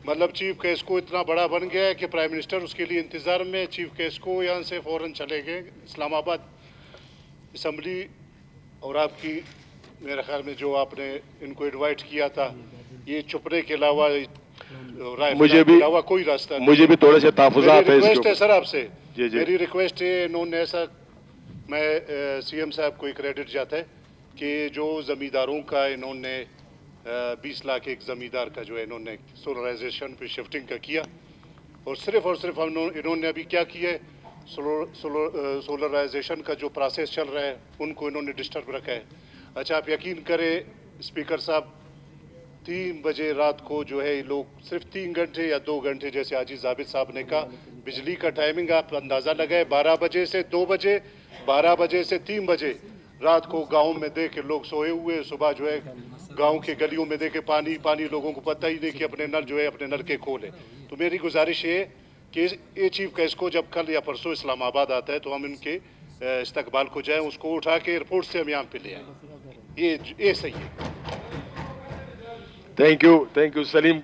मतलब chief guest को इतना बड़ा बन गया है कि प्राइम मिनिस्टर उसके लिए इंतज़ार में। चीफ गेस्ट को यहाँ से फ़ौरन चले गए इस्लामाबाद असम्बली। और आपकी मेरे ख्याल में जो आपने इनको इनवाइट किया था, ये चुपने के अलावा मुझे भी कोई रास्ता नहीं। मुझे भी थोड़े से तहफ़्फ़ुज़ात है। रिक्वेस्ट है सर आपसे, जी जी मेरी रिक्वेस्ट है। इन्होंने ऐसा, मैं सीएम साहब को क्रेडिट जाता है कि जो ज़मींदारों का इन्होंने 20 लाख एक ज़मींदार का जो है इन्होंने सोलराइजेशन पे शिफ्टिंग का किया, और सिर्फ इन्होंने अभी क्या किया है, सोलराइजेशन का जो प्रोसेस चल रहा है उनको इन्होंने डिस्टर्ब रखा है। अच्छा, आप यकीन करें स्पीकर साहब, 3 बजे रात को जो है ये लोग सिर्फ 3 घंटे या 2 घंटे, जैसे आजी जाबिद साहब ने कहा, बिजली का टाइमिंग आप अंदाज़ा लगाए, 12 बजे से 2 बजे, 12 बजे से 3 बजे रात को गाँव में देख के लोग सोए हुए, सुबह जो है गांव के गलियों में देखे पानी पानी, लोगों को पता ही नहीं कि अपने नल जो है अपने नल के खोले। तो मेरी गुजारिश ये कि ये चीफ गेस्ट को जब कल या परसों इस्लामाबाद आता है तो हम इनके इस्तकबाल को जाएं, उसको उठा के एयरपोर्ट से हम यहाँ पे ले आए। ये सही है। Thank you Salim.